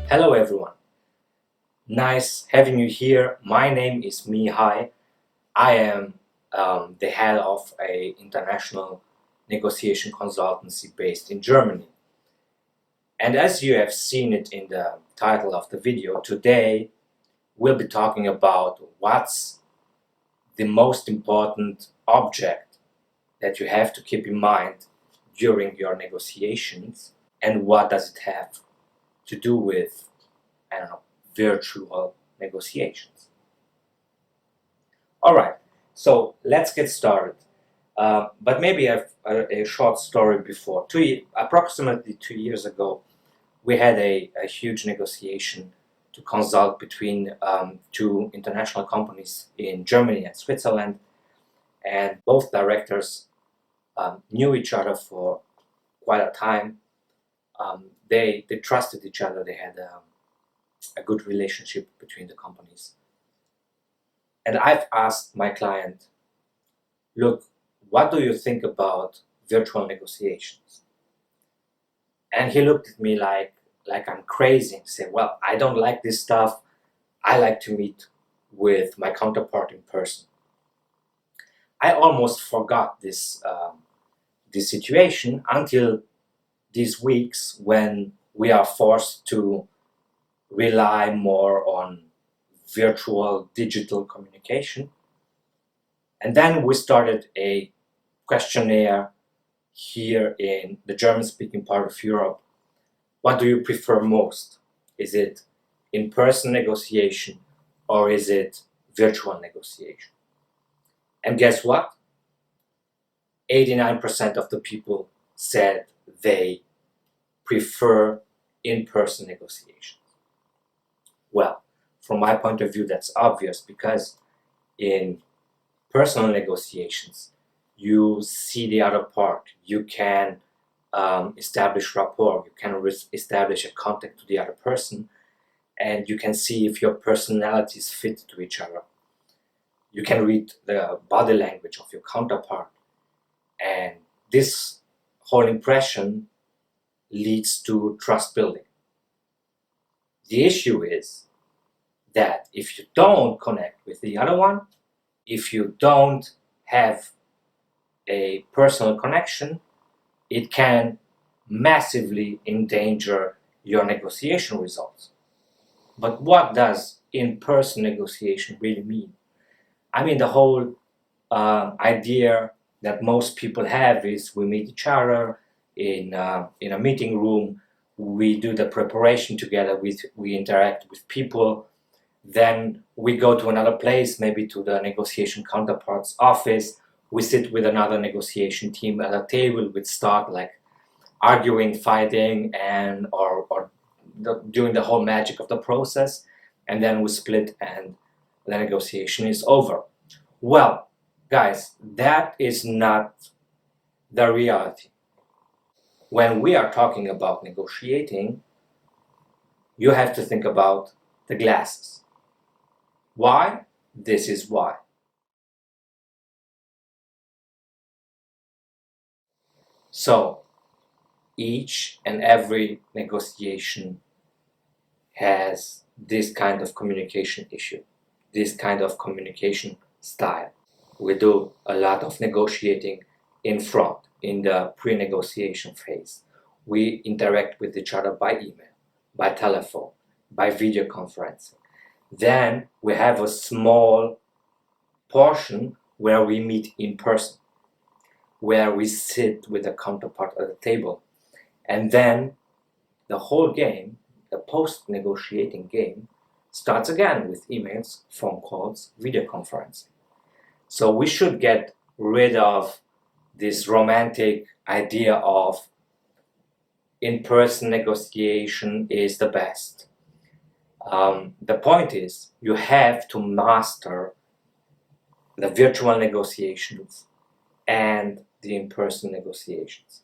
Hello everyone, nice having you here. My name is Mihai. I am the head of an international negotiation consultancy based in Germany. And as you have seen it in the title of the video, today we'll be talking about what's the most important object that you have to keep in mind during your negotiations and what does it have to do with, I don't know, virtual negotiations. All right, so let's get started. But maybe a short story before. Approximately 2 years ago, we had a huge negotiation to consult between two international companies in Germany and Switzerland, and both directors knew each other for quite a time. They trusted each other. They had a good relationship between the companies. And I've asked my client, look, what do you think about virtual negotiations? And he looked at me like I'm crazy and said, well, I don't like this stuff. I like to meet with my counterpart in person. I almost forgot this situation until these weeks when we are forced to rely more on virtual digital communication. And then we started a questionnaire here in the German-speaking part of Europe. What do you prefer most? Is it in-person negotiation or is it virtual negotiation? And guess what? 89% of the people said they prefer in-person negotiations. Well, from my point of view, that's obvious because in personal negotiations, you see the other part, you can establish rapport, you can establish a contact to the other person, and you can see if your personalities fit to each other. You can read the body language of your counterpart, and this whole impression leads to trust building. The issue is that if you don't connect with the other one, if you don't have a personal connection, it can massively endanger your negotiation results. But what does in-person negotiation really mean? I mean, the whole idea that most people have is we meet each other in a meeting room, we do the preparation together, we interact with people, then we go to another place, maybe to the negotiation counterpart's office, we sit with another negotiation team at a table, we start like arguing, fighting, and or doing the whole magic of the process, and then we split and the negotiation is over. Well, guys, that is not the reality. When we are talking about negotiating, you have to think about the glasses. Why? This is why. So, each and every negotiation has this kind of communication issue, this kind of communication style. We do a lot of negotiating in front, in the pre-negotiation phase. We interact with each other by email, by telephone, by video conferencing. Then we have a small portion where we meet in person, where we sit with a counterpart at the table. And then the whole game, the post-negotiating game, starts again with emails, phone calls, video conferencing. So we should get rid of this romantic idea of in-person negotiation is the best. The point is, you have to master the virtual negotiations and the in-person negotiations.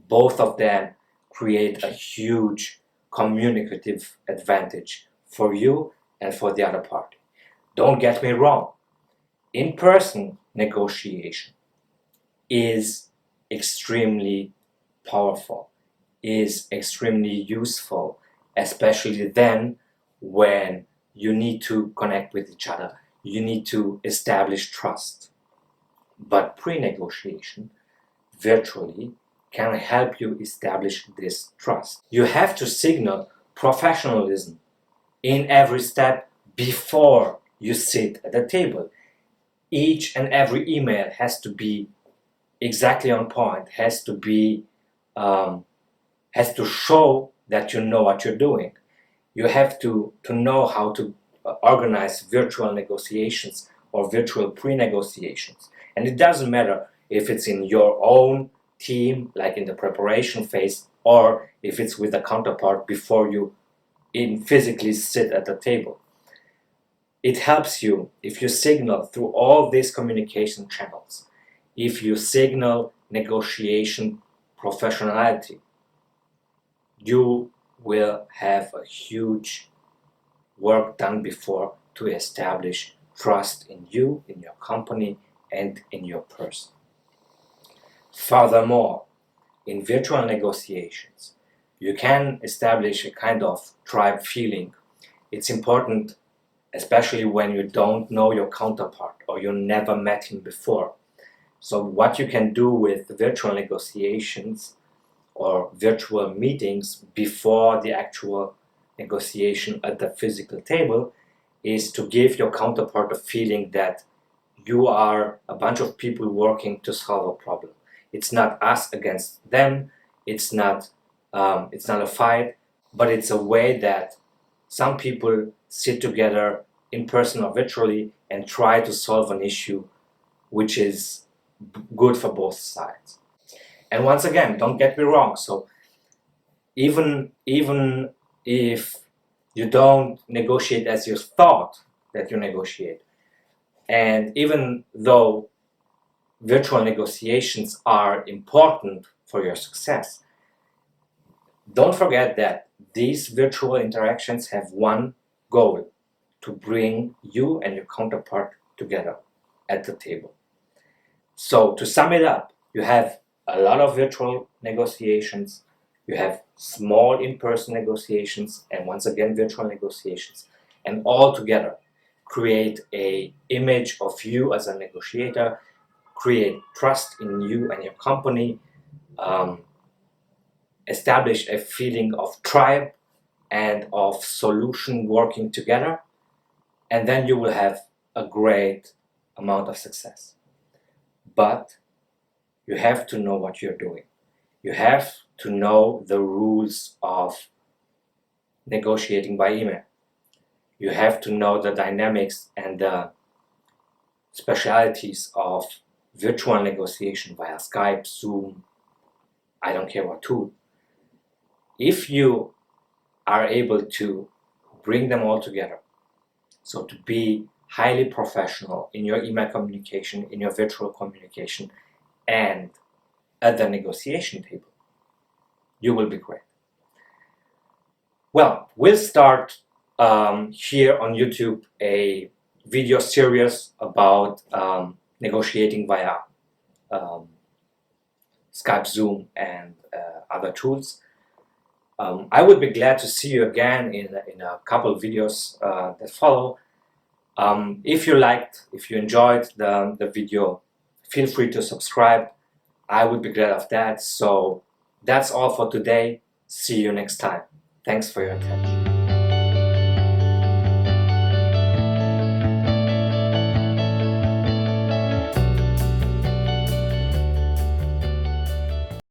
Both of them create a huge communicative advantage for you and for the other party. Don't get me wrong, in-person negotiation is extremely powerful, is extremely useful, especially then when you need to connect with each other. You need to establish trust. But pre-negotiation, virtually, can help you establish this trust. You have to signal professionalism in every step before you sit at the table. Each and every email has to be exactly on point, has to show that you know what you're doing. You have to know how to organize virtual negotiations or virtual pre-negotiations. And it doesn't matter if it's in your own team, like in the preparation phase, or if it's with a counterpart before you physically sit at the table. It helps you if you signal through all these communication channels, if you signal negotiation professionality, you will have a huge work done before to establish trust in you, in your company, and in your person. Furthermore, in virtual negotiations, you can establish a kind of tribe feeling. It's important, especially when you don't know your counterpart or you never met him before. So what you can do with virtual negotiations or virtual meetings before the actual negotiation at the physical table is to give your counterpart a feeling that you are a bunch of people working to solve a problem. It's not us against them. It's not a fight, but it's a way that some people sit together in person or virtually and try to solve an issue which is good for both sides. And once again, don't get me wrong. So even if you don't negotiate as you thought that you negotiate, and even though virtual negotiations are important for your success, don't forget that these virtual interactions have one goal: to bring you and your counterpart together at the table. So to sum it up, you have a lot of virtual negotiations, you have small in-person negotiations, and once again virtual negotiations, and all together create an image of you as a negotiator, create trust in you and your company, establish a feeling of tribe and of solution working together, and then you will have a great amount of success. But you have to know what you're doing. You have to know the rules of negotiating by email. You have to know the dynamics and the specialities of virtual negotiation via Skype, Zoom, I don't care what tool. If you are able to bring them all together, so to be highly professional in your email communication, in your virtual communication, and at the negotiation table, you will be great. Well, we'll start here on YouTube a video series about negotiating via Skype, Zoom, and other tools. I would be glad to see you again in a couple of videos that follow. If you enjoyed the video, feel free to subscribe. I would be glad of that. So that's all for today. See you next time. Thanks for your attention.